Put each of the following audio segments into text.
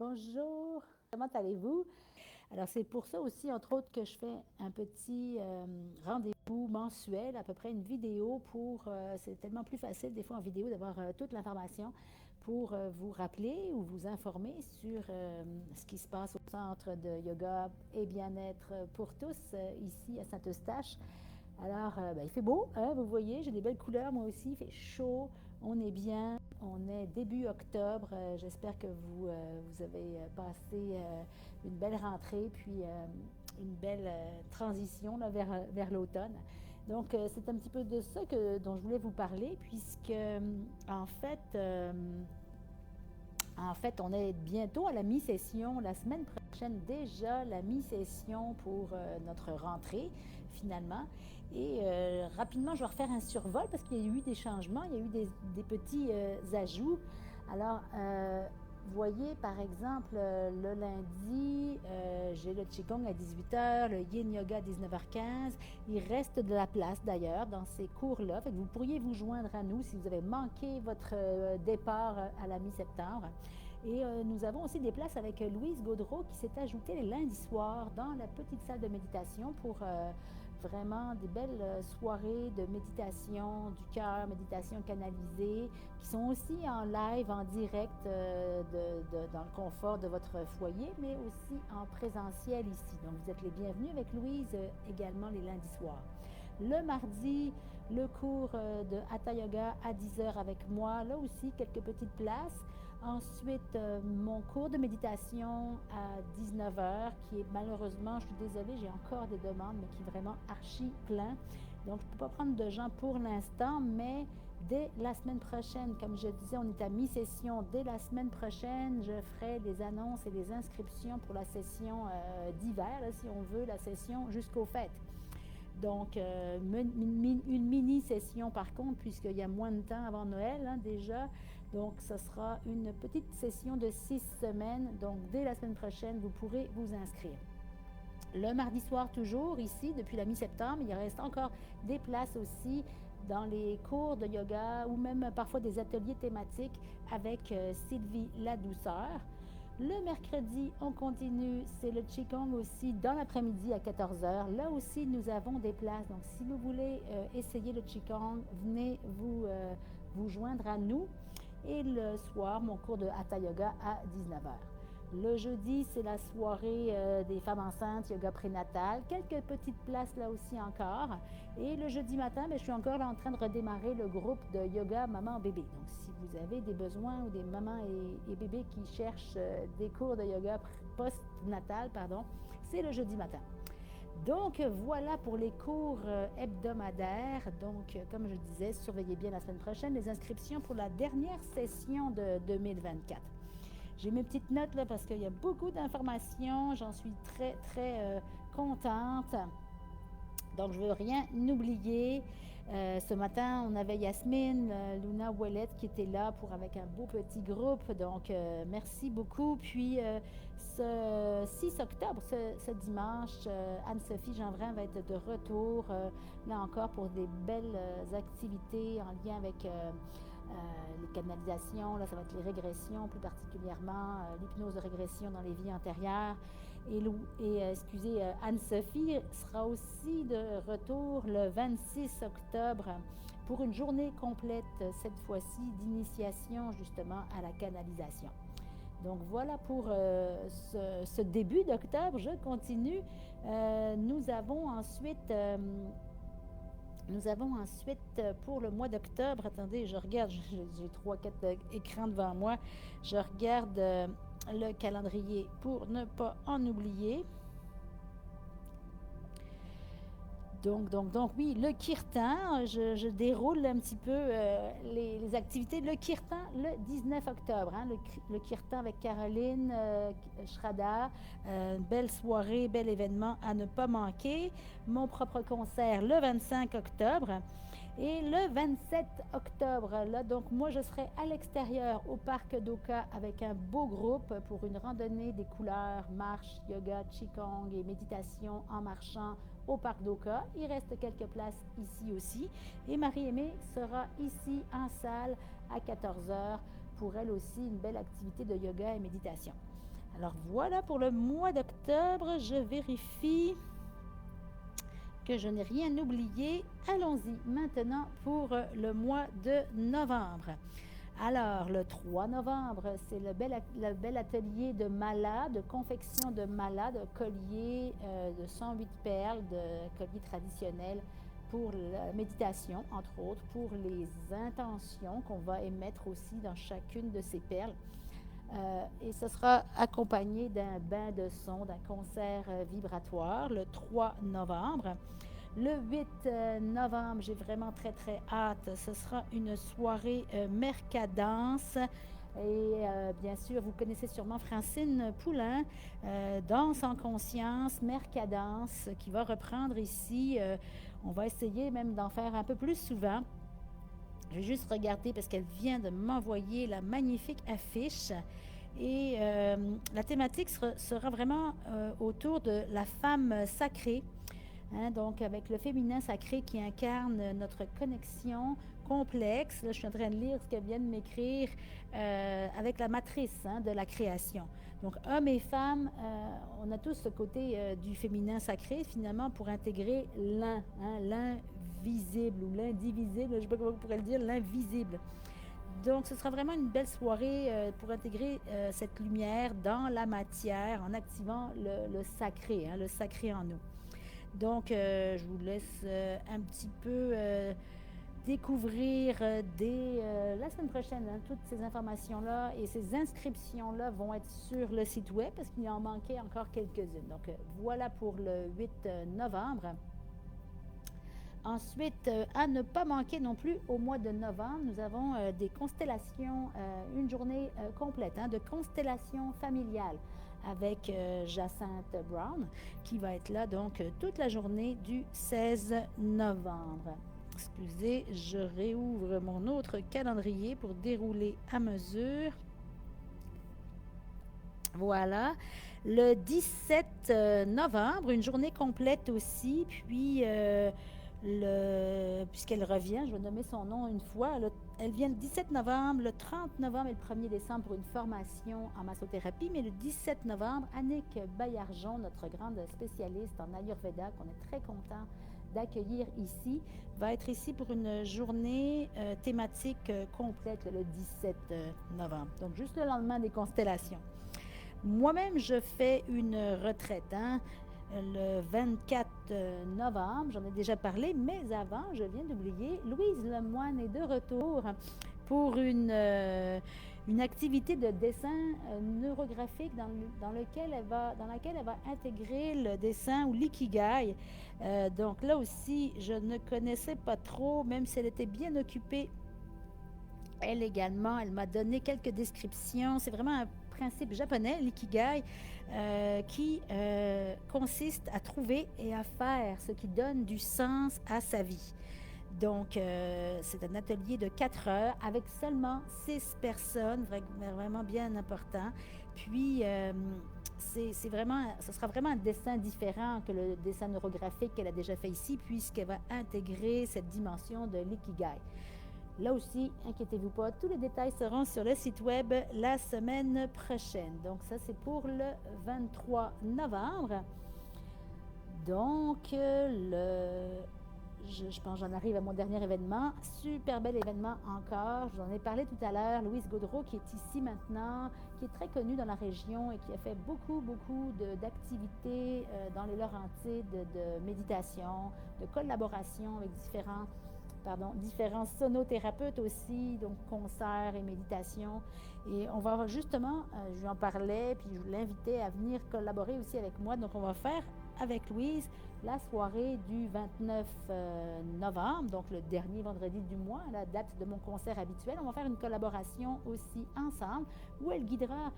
Bonjour, comment allez-vous? Alors c'est pour ça aussi, entre autres, que je fais un petit rendez-vous mensuel, à peu près une vidéo c'est tellement plus facile des fois en vidéo d'avoir toute l'information pour vous rappeler ou vous informer sur ce qui se passe au centre de yoga et bien-être pour tous ici à Saint-Eustache. Alors, il fait beau, hein, vous voyez, j'ai des belles couleurs moi aussi, il fait chaud, on est bien, on est début octobre. J'espère que vous avez passé une belle rentrée, puis une belle transition là, vers l'automne. Donc, c'est un petit peu de ça dont je voulais vous parler, puisque en fait, on est bientôt à la mi-session, la semaine prochaine déjà, la mi-session pour notre rentrée, finalement. Et rapidement, je vais refaire un survol parce qu'il y a eu des changements, il y a eu des petits ajouts. Alors, vous voyez, par exemple, le lundi, j'ai le Qigong à 18h, le Yin Yoga à 19h15. Il reste de la place d'ailleurs dans ces cours-là. Fait que vous pourriez vous joindre à nous si vous avez manqué votre départ à la mi-septembre. Et nous avons aussi des places avec Louise Gaudreau qui s'est ajoutée les lundis soirs dans la petite salle de méditation pour vraiment des belles soirées de méditation du cœur, méditation canalisée, qui sont aussi en live, en direct, dans le confort de votre foyer, mais aussi en présentiel ici. Donc, vous êtes les bienvenus avec Louise également les lundis soirs. Le mardi, le cours de Hatha Yoga à 10h avec moi, là aussi quelques petites places. Ensuite, mon cours de méditation à 19h, qui est malheureusement, je suis désolée, j'ai encore des demandes, mais qui est vraiment archi plein. Donc, je ne peux pas prendre de gens pour l'instant, mais dès la semaine prochaine, comme je disais, on est à mi-session. Dès la semaine prochaine, je ferai les annonces et les inscriptions pour la session d'hiver, si on veut, la session jusqu'aux fêtes. Donc, une mini-session par contre, puisqu'il y a moins de temps avant Noël déjà. Donc, ce sera une petite session de 6 semaines. Donc, dès la semaine prochaine, vous pourrez vous inscrire. Le mardi soir, toujours ici, depuis la mi-septembre, il reste encore des places aussi dans les cours de yoga ou même parfois des ateliers thématiques avec Sylvie Ladouceur. Le mercredi, on continue, c'est le Qigong aussi dans l'après-midi à 14h. Là aussi, nous avons des places. Donc, si vous voulez essayer le Qigong, venez vous joindre à nous. Et le soir, mon cours de Hatha Yoga à 19h. Le jeudi, c'est la soirée des femmes enceintes, yoga prénatal. Quelques petites places là aussi encore. Et le jeudi matin, je suis encore là en train de redémarrer le groupe de yoga maman-bébé. Donc, si vous avez des besoins ou des mamans et bébés qui cherchent des cours de yoga post-natal, c'est le jeudi matin. Donc, voilà pour les cours hebdomadaires. Donc, comme je disais, surveillez bien la semaine prochaine les inscriptions pour la dernière session de 2024. J'ai mes petites notes là parce qu'il y a beaucoup d'informations. J'en suis très, très contente. Donc, je ne veux rien oublier. Ce matin, on avait Yasmine, Luna Ouellet qui était là avec un beau petit groupe. Donc, merci beaucoup. Puis, ce 6 octobre, ce dimanche, Anne-Sophie Jeanvrin va être de retour, là encore, pour des belles activités en lien avec les canalisations. Là, ça va être les régressions, plus particulièrement l'hypnose de régression dans les vies antérieures. Excusez, Anne-Sophie sera aussi de retour le 26 octobre pour une journée complète, cette fois-ci, d'initiation justement à la canalisation. Donc voilà pour ce début d'octobre. Je continue. Nous avons ensuite pour le mois d'octobre, attendez, je regarde, j'ai 3-4 écrans devant moi. Je regarde le calendrier pour ne pas en oublier. Donc oui, le kirtan, je déroule un petit peu les activités. Le kirtan, le 19 octobre, le kirtan avec Caroline Schrader, belle soirée, bel événement à ne pas manquer. Mon propre concert le 25 octobre. Et le 27 octobre, là, donc moi, je serai à l'extérieur au parc d'Oka avec un beau groupe pour une randonnée des couleurs, marche, yoga, qigong et méditation en marchant au parc d'Oka. Il reste quelques places ici aussi. Et Marie-Aimée sera ici en salle à 14h pour elle aussi une belle activité de yoga et méditation. Alors voilà pour le mois d'octobre. Je vérifie que je n'ai rien oublié. Allons-y maintenant pour le mois de novembre. Alors, le 3 novembre, c'est le bel atelier de mala, de confection de mala, de collier de 108 perles, de collier traditionnel pour la méditation, entre autres, pour les intentions qu'on va émettre aussi dans chacune de ces perles. Et ce sera accompagné d'un bain de son, d'un concert vibratoire le 3 novembre. Le 8 novembre, j'ai vraiment très très hâte. Ce sera une soirée Mercadance. Et bien sûr, vous connaissez sûrement Francine Poulain, Danse en conscience, Mercadance, qui va reprendre ici. On va essayer même d'en faire un peu plus souvent. Je vais juste regarder parce qu'elle vient de m'envoyer la magnifique affiche. Et la thématique sera vraiment autour de la femme sacrée. Hein, donc, avec le féminin sacré qui incarne notre connexion complexe. Là, je suis en train de lire ce qu'elle vient de m'écrire avec la matrice de la création. Donc, hommes et femmes, on a tous ce côté du féminin sacré, finalement, pour intégrer l'invisible ou l'indivisible, je ne sais pas comment on pourrait le dire, l'invisible. Donc, ce sera vraiment une belle soirée pour intégrer cette lumière dans la matière en activant le sacré, le sacré en nous. Donc, je vous laisse un petit peu découvrir dès la semaine prochaine toutes ces informations-là et ces inscriptions-là vont être sur le site web parce qu'il en manquait encore quelques-unes. Donc, voilà pour le 8 novembre. Ensuite, à ne pas manquer non plus au mois de novembre, nous avons des constellations, une journée complète de constellations familiales avec Jacinthe Brown qui va être là donc toute la journée du 16 novembre. Excusez, je réouvre mon autre calendrier pour dérouler à mesure. Voilà. Le 17 novembre, une journée complète aussi, puis puisqu'elle revient, je vais nommer son nom une fois, elle vient le 17 novembre, le 30 novembre et le 1er décembre pour une formation en massothérapie, mais le 17 novembre, Annick Baillargeon, notre grande spécialiste en Ayurveda, qu'on est très content d'accueillir ici, va être ici pour une journée thématique complète le 17 novembre, donc juste le lendemain des constellations. Moi-même, je fais une retraite, le 24 novembre, j'en ai déjà parlé, mais avant, je viens d'oublier, Louise Lemoine est de retour pour une activité de dessin neurographique dans laquelle elle va intégrer le dessin ou l'ikigai. Donc là aussi, je ne connaissais pas trop, même si elle était bien occupée. Elle également, elle m'a donné quelques descriptions. C'est vraiment un principe japonais, l'ikigai, qui consiste à trouver et à faire ce qui donne du sens à sa vie. Donc, c'est un atelier de 4 heures avec seulement 6 personnes, vraiment bien important. Puis, ce sera vraiment un dessin différent que le dessin neurographique qu'elle a déjà fait ici, puisqu'elle va intégrer cette dimension de l'ikigai. Là aussi, inquiétez-vous pas, tous les détails seront sur le site web la semaine prochaine. Donc ça, c'est pour le 23 novembre. Donc, je pense que j'en arrive à mon dernier événement. Super bel événement encore. Je vous en ai parlé tout à l'heure. Louise Gaudreau qui est ici maintenant, qui est très connue dans la région et qui a fait beaucoup d'activités dans les Laurentides, de méditation, de collaboration avec différents sonothérapeutes aussi, donc concerts et méditation. Et on va justement, je lui en parlais, puis je l'invitais à venir collaborer aussi avec moi. Donc on va faire avec Louise la soirée du 29 novembre, donc le dernier vendredi du mois, la date de mon concert habituel. On va faire une collaboration aussi ensemble où elle guidera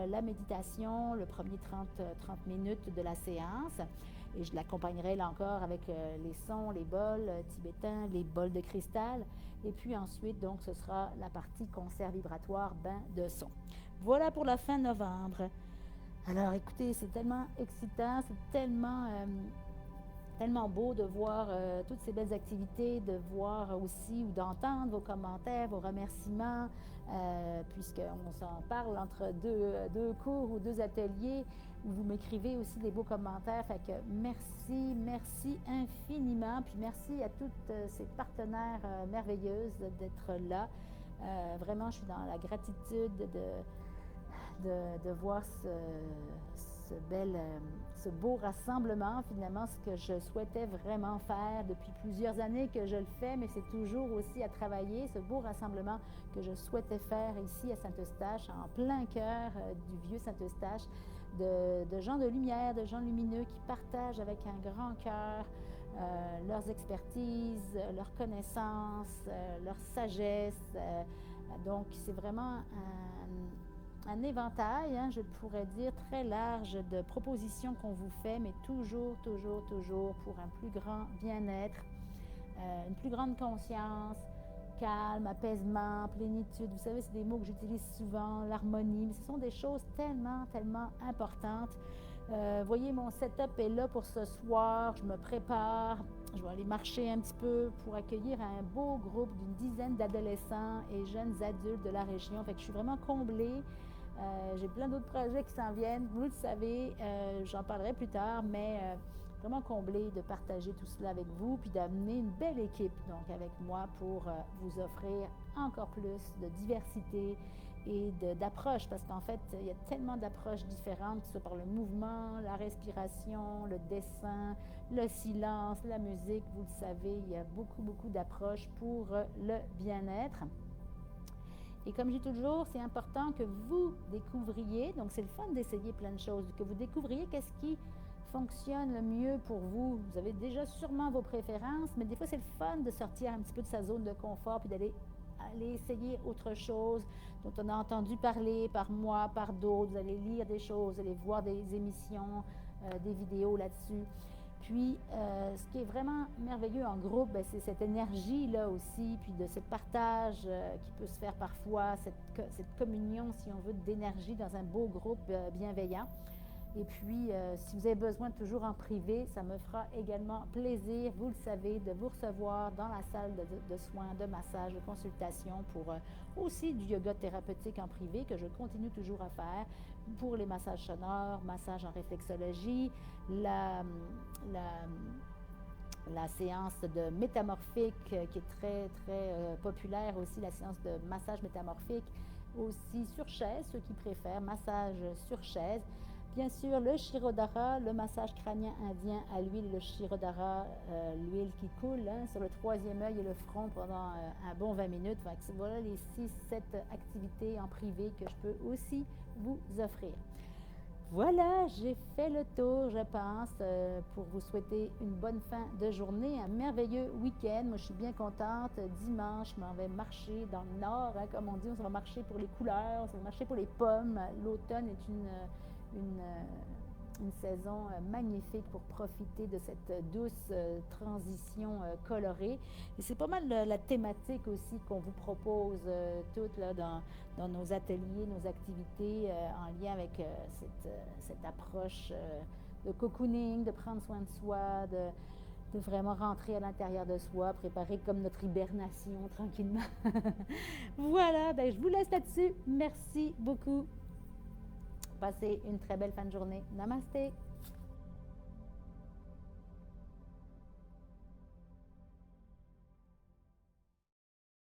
la méditation, le premier 30 minutes de la séance. Et je l'accompagnerai là encore avec les sons, les bols tibétains, les bols de cristal. Et puis ensuite, donc, ce sera la partie concert vibratoire, bain de son. Voilà pour la fin novembre. Alors écoutez, c'est tellement excitant, c'est tellement tellement beau de voir toutes ces belles activités, de voir aussi ou d'entendre vos commentaires, vos remerciements, puisqu'on s'en parle entre deux cours ou deux ateliers où vous m'écrivez aussi des beaux commentaires. Fait que merci infiniment. Puis merci à toutes ces partenaires merveilleuses d'être là. Vraiment, je suis dans la gratitude de voir ce beau rassemblement. Finalement, ce que je souhaitais vraiment faire depuis plusieurs années que je le fais, mais c'est toujours aussi à travailler, ce beau rassemblement que je souhaitais faire ici à Saint-Eustache, en plein cœur du vieux Saint-Eustache, de gens de lumière, de gens lumineux qui partagent avec un grand cœur leurs expertises, leurs connaissances, leur sagesse. Donc, c'est vraiment un éventail, je pourrais dire, très large de propositions qu'on vous fait, mais toujours pour un plus grand bien-être, une plus grande conscience, calme, apaisement, plénitude. Vous savez, c'est des mots que j'utilise souvent, l'harmonie, mais ce sont des choses tellement importantes. Voyez, mon setup est là pour ce soir, je me prépare, je vais aller marcher un petit peu pour accueillir un beau groupe d'une dizaine d'adolescents et jeunes adultes de la région. Fait que je suis vraiment comblée. J'ai plein d'autres projets qui s'en viennent, vous le savez, j'en parlerai plus tard, mais vraiment comblée de partager tout cela avec vous, puis d'amener une belle équipe donc avec moi pour vous offrir encore plus de diversité et d'approches, parce qu'en fait, il y a tellement d'approches différentes, que ce soit par le mouvement, la respiration, le dessin, le silence, la musique, vous le savez, il y a beaucoup d'approches pour le bien-être. Et comme je dis toujours, c'est important que vous découvriez, donc c'est le fun d'essayer plein de choses, que vous découvriez qu'est-ce qui fonctionne le mieux pour vous. Vous avez déjà sûrement vos préférences, mais des fois c'est le fun de sortir un petit peu de sa zone de confort puis d'aller essayer autre chose dont on a entendu parler par moi, par d'autres. Vous allez lire des choses, vous allez voir des émissions, des vidéos là-dessus. Puis, ce qui est vraiment merveilleux en groupe, c'est cette énergie-là aussi, puis de ce partage qui peut se faire parfois, cette communion, si on veut, d'énergie dans un beau groupe bienveillant. Et puis, si vous avez besoin toujours en privé, ça me fera également plaisir, vous le savez, de vous recevoir dans la salle de soins, de massage, de consultation pour aussi du yoga thérapeutique en privé que je continue toujours à faire pour les massages sonores, massages en réflexologie, la séance de métamorphique qui est très populaire aussi, la séance de massage métamorphique aussi sur chaise, ceux qui préfèrent, massage sur chaise. Bien sûr, le Shirodhara, le massage crânien indien à l'huile, le Shirodhara, l'huile qui coule sur le troisième œil et le front pendant un bon 20 minutes. Voilà les 6-7 activités en privé que je peux aussi vous offrir. Voilà, j'ai fait le tour, je pense, pour vous souhaiter une bonne fin de journée, un merveilleux week-end. Moi, je suis bien contente. Dimanche, je m'en vais marcher dans le nord, comme on dit, on va marcher pour les couleurs, on va marcher pour les pommes. L'automne est une saison magnifique pour profiter de cette douce transition colorée. Et c'est pas mal la thématique aussi qu'on vous propose toutes là, dans nos ateliers, nos activités en lien avec cette approche de cocooning, de prendre soin de soi, de vraiment rentrer à l'intérieur de soi, préparer comme notre hibernation tranquillement. Voilà, je vous laisse là-dessus. Merci beaucoup. Passez une très belle fin de journée. Namasté!